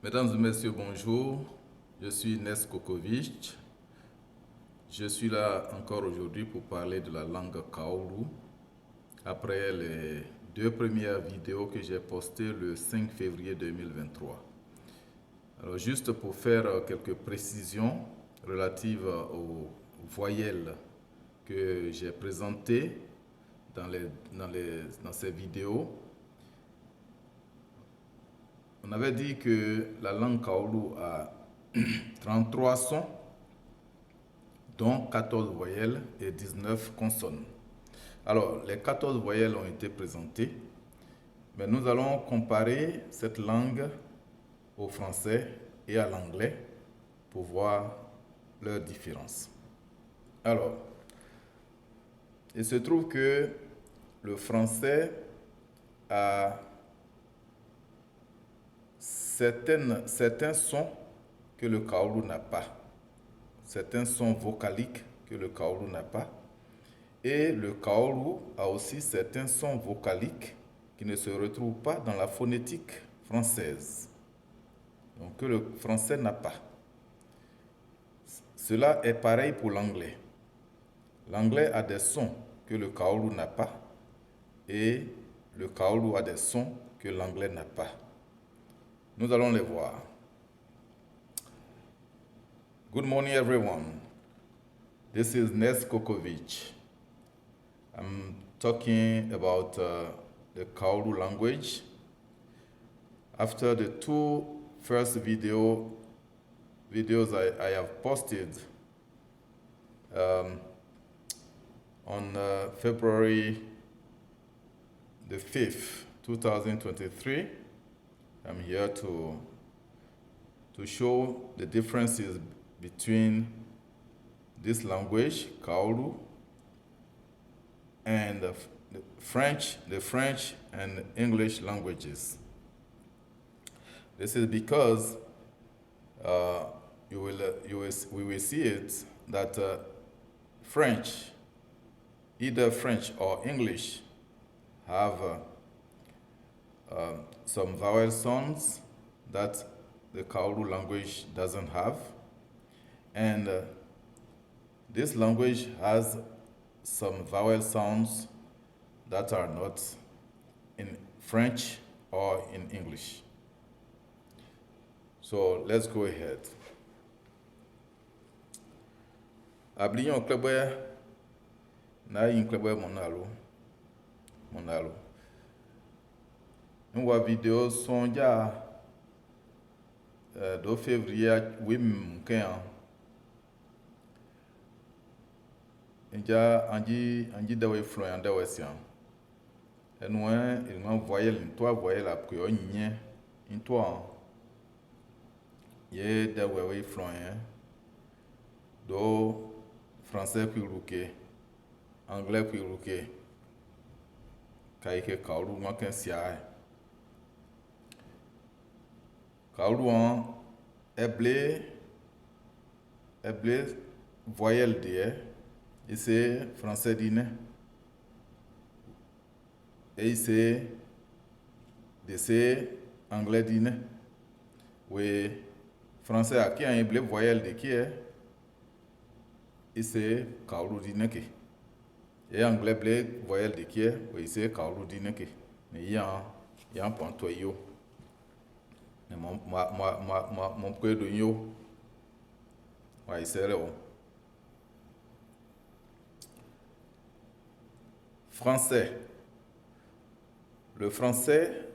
Mesdames et messieurs, bonjour. Je suis Nes Kokovic. Je suis là encore aujourd'hui pour parler de la langue Kaolu. Après les deux premières vidéos que j'ai postées le 5 février 2023. Alors juste pour faire quelques précisions relatives aux voyelles que j'ai présentées dans ces vidéos. On avait dit que la langue Kaolu a 33 sons, dont 14 voyelles et 19 consonnes. Alors, les 14 voyelles ont été présentées, mais nous allons comparer cette langue au français et à l'anglais pour voir leurs différences. Alors, il se trouve que le français a certains sons que le Kaolu n'a pas. Certains sons vocaliques que le Kaolu n'a pas. Et le Kaolu a aussi certains sons vocaliques qui ne se retrouvent pas dans la phonétique française. Donc que le français n'a pas. Cela est pareil pour l'anglais. L'anglais a des sons que le Kaolu n'a pas et le Kaolu a des sons que l'anglais n'a pas. Nous allons les voir. Good morning, everyone. This is Nes Kokovic. I'm talking about the Kaolu language. After the two first videos I have posted on February the 5th, 2023, I'm here to show the differences between this language, Kaolu, and the French and English languages. This is because we will see it that French, either French or English, have some vowel sounds that the Kaolu language doesn't have, and this language has some vowel sounds that are not in French or in English. So let's go ahead. Ablion klebe na yin klebe monalo. Nwa vidéo sonja do février wim ken nja anji dawe flo yan dawe sian enwa il voyelle toi voyelle après o nyen toi ye dawe we flo yan do français puis rouqué anglais puis rouqué kaike Kaolu makan sia Kaolu est blé voyelle de et c'est français dîner et c'est anglais dîner oui français à qui a un blé voyelle de qui est et c'est Kaolu dîner qui et anglais blé voyelle de qui est oui c'est Kaolu dîner qui mais il y a un point toyo mais mon près de yo ouais c'est là. Français. Le français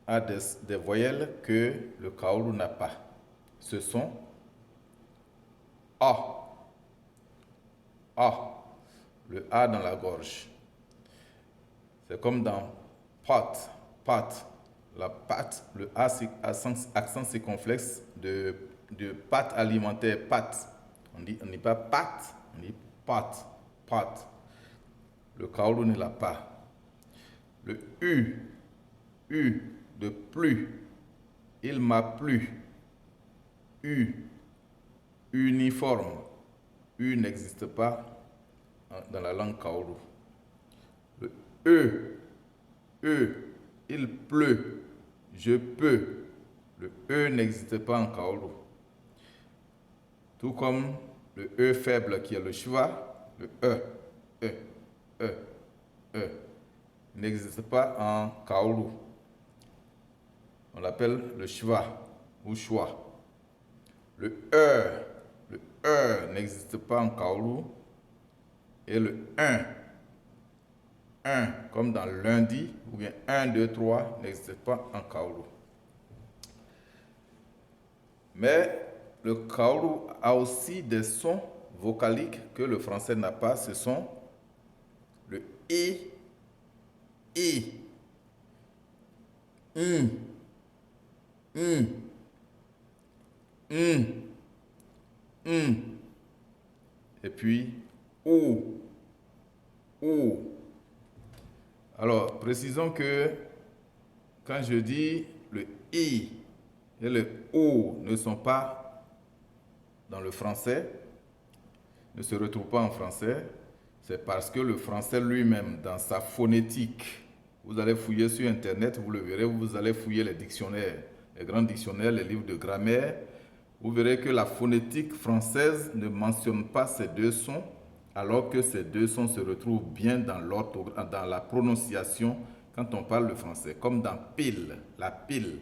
a des voyelles que le Kaolu n'a pas. Ce sont A. Le A dans la gorge. C'est comme dans pâte. La pâte, le A accent circonflexe de pâte alimentaire, pâte. On dit pas pâte, on dit pâte. Le Kaolu ne l'a pas. Le U de plus. Il m'a plu. Uniforme. U n'existe pas dans la langue Kaolu. Le E. Il pleut. Je peux. Le E n'existe pas en kaolu. Tout comme le E faible qui est le schwa, le E, E, E, n'existe pas en kaolu. On l'appelle le schwa ou schwa. Le E n'existe pas en kaolu. Et le 1, comme dans lundi, ou bien 1, 2, 3, n'existe pas en kaolu. Mais le kaolu a aussi des sons vocaliques que le français n'a pas. Ce sont le I, et puis O. Alors, précisons que quand je dis le I et le O ne sont pas dans le français, ne se retrouvent pas en français, c'est parce que le français lui-même, dans sa phonétique, vous allez fouiller sur Internet, vous le verrez, vous allez fouiller les dictionnaires, les grands dictionnaires, les livres de grammaire, vous verrez que la phonétique française ne mentionne pas ces deux sons, alors que ces deux sons se retrouvent bien dans la prononciation quand on parle le français, comme dans pile, la pile.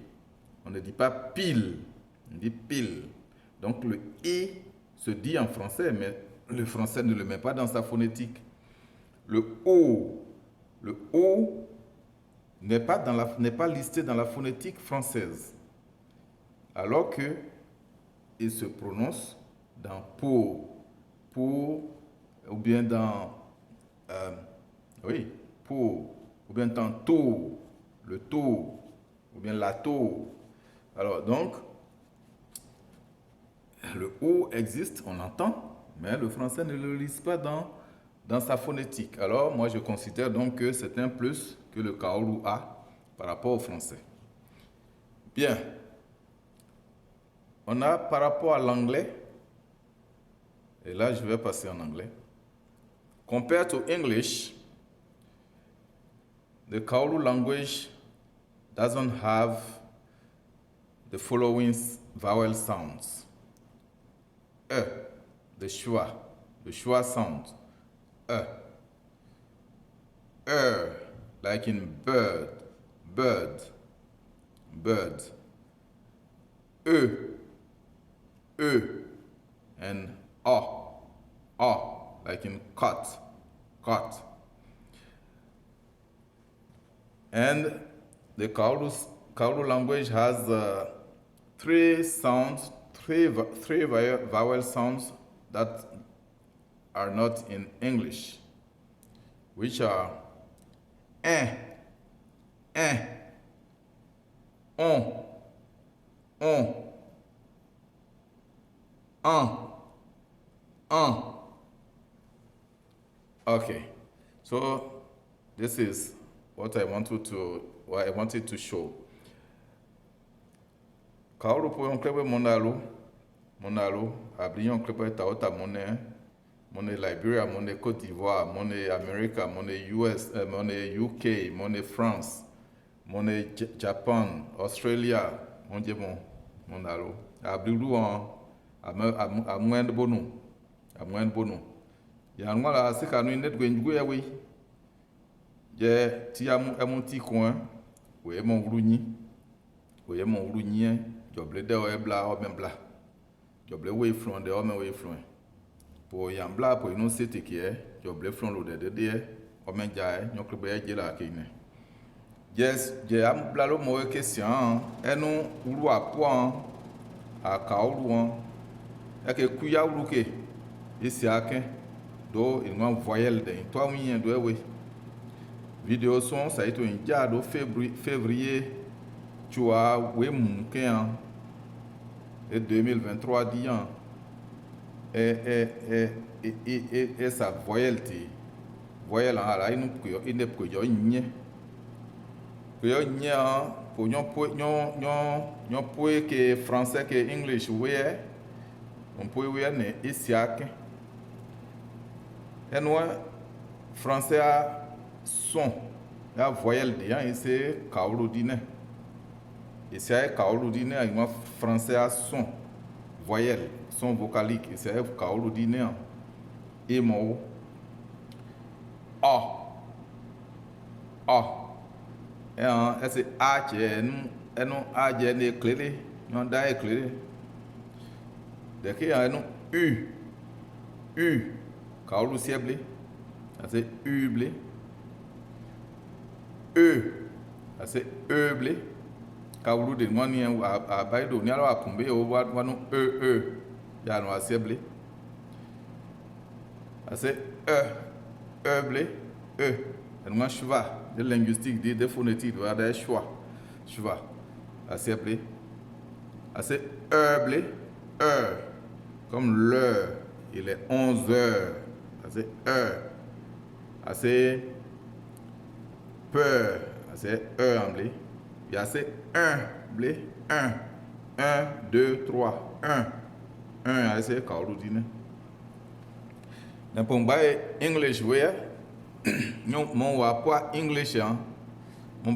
On ne dit pas pile, on dit pile. Donc le I se dit en français, mais le français ne le met pas dans sa phonétique. Le O n'est pas listé dans la phonétique française, alors que il se prononce dans pour, ou bien dans pour, ou bien dans taux, le taux, ou bien la taux. Alors donc, le O existe, on l'entend, mais le français ne le lise pas dans sa phonétique. Alors moi je considère donc que c'est un plus que le kaolu a par rapport au français. Bien. On a par rapport à l'anglais, et là je vais passer en anglais. Compared to English, the Kaolu language doesn't have the following vowel sounds. The schwa sound. Like in bird, bird. And like in cut. And the Kaolu language has three vowel sounds that are not in English, which are Okay, so this is what I wanted to show. Kaolu po yon klepe monalo, ablion klepe taota mone Liberia, mone Côte d'Ivoire, mone America, mone US, mone UK, mone France, mone Japan, Australia, monalo. Ablilu a moins de bono. Ya ngwala se kanu net gwenjugo ya we. Je ti amu ti coin, we mon vrunyi. We mon vrunyi, joble de o ebla o membla. Joble we flon de o men we flon. Po yambla po ino sete ki e, joble flon lo de o men jae, nyokle be je la kine. Yes, je am blalo mo question, enu uru apo a kaolu eke kuya uruke isi aken do inwa voyelle de to awin do ewe vidéo son ça ito nja do février chua we munken et 2023 dian et sa voyelle ala inu ko ine ko yo nye pour nyon que français que English we on peut we ne isiak enwa français a son la voyelle de yan c'est kaolu dine Esse é kaulu dine uma français a son, voyelle, son vocalique. Esse é kaulu dine e mo o o esse a que é no a de ne clé, não dá é clé. Daqui é no u kaulu sieble, esse uble, esse euble. Kaulu de ngoni a baido ni ala kumbe o wa no ya no aseble ase euble un cheval de linguistique de phonétique va des choix cheval aseble ase euble comme l'heure il est 11 heures ase ase peur ase anglais il y a c'est 1, blé, 1, 2, 3, 1, c'est kaulu dine. Dans le English, mon wa English, mon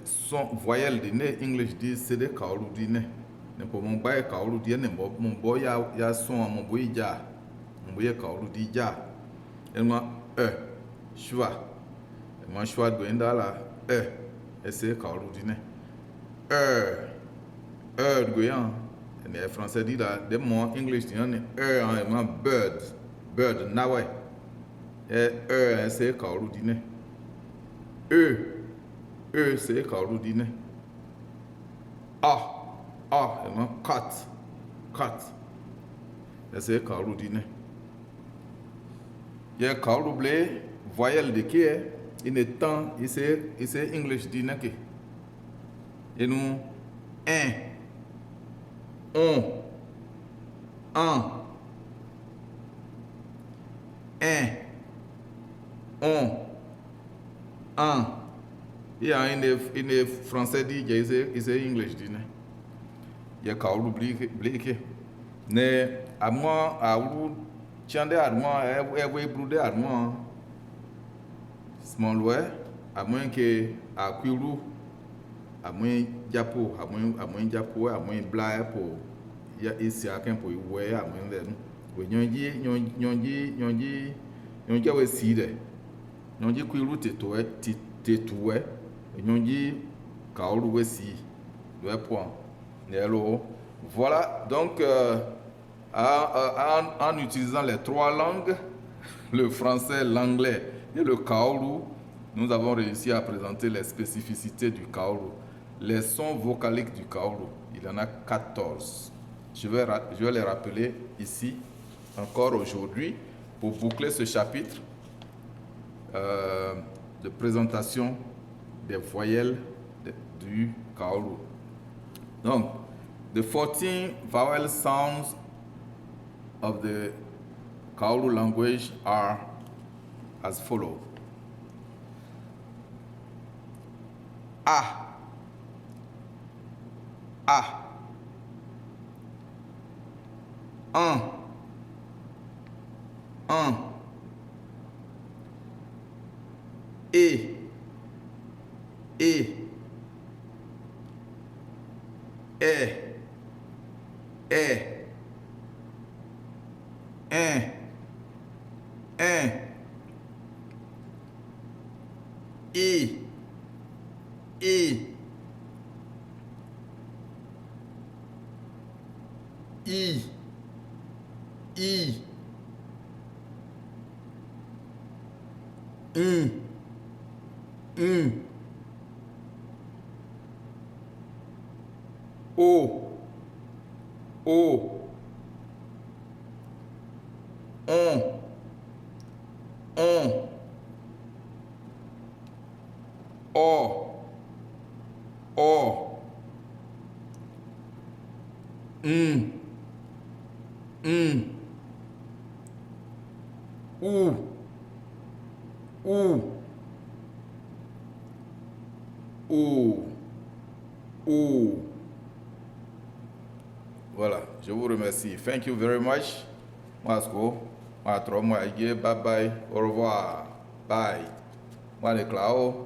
son voyelle de ne English dit c'est de kaulu dine. Pour mon bail kaulu dine, mon boy ya son, mon boy ja, mon boy kaulu di ja. Et moi, choix. Moi, choix de goinda là, c'est kaulu dine. De goyan. Les Français disent là, des mots English disent en bird, nawe. Et c'est kaulu dine. C'est kaulu dine. Cat. C'est kaulu dine. Il y a kaulu blé. Voyelle de qui est, il est temps, il c'est English dit que. Et nous, il y a une français dit il c'est English dit. Il y a kaulu blé ne à moi à ou tiande à moi et brûler à moi. Small way, à moins que à Kwilu, à moins Japo, à moins Japo, à moins Blair pour y a ici à qu'un pour y voir à moins de nous. Oui, nyonji we side. Nyonji Kwilu tetoué, nyonji kaolu we si. Le point. Nello. Voilà, donc en utilisant les trois langues, le français, l'anglais et le kaolu, nous avons réussi à présenter les spécificités du kaolu, les sons vocaliques du kaolu. Il y en a 14. Je vais les rappeler ici encore aujourd'hui pour boucler ce chapitre de présentation des voyelles du kaolu. Donc, the 14 vowel sounds of the Kaulu language are as follows. A. Un. E. Voilà, je vous remercie. Thank you very much. Bye bye. Au revoir. Bye. Wale Klao.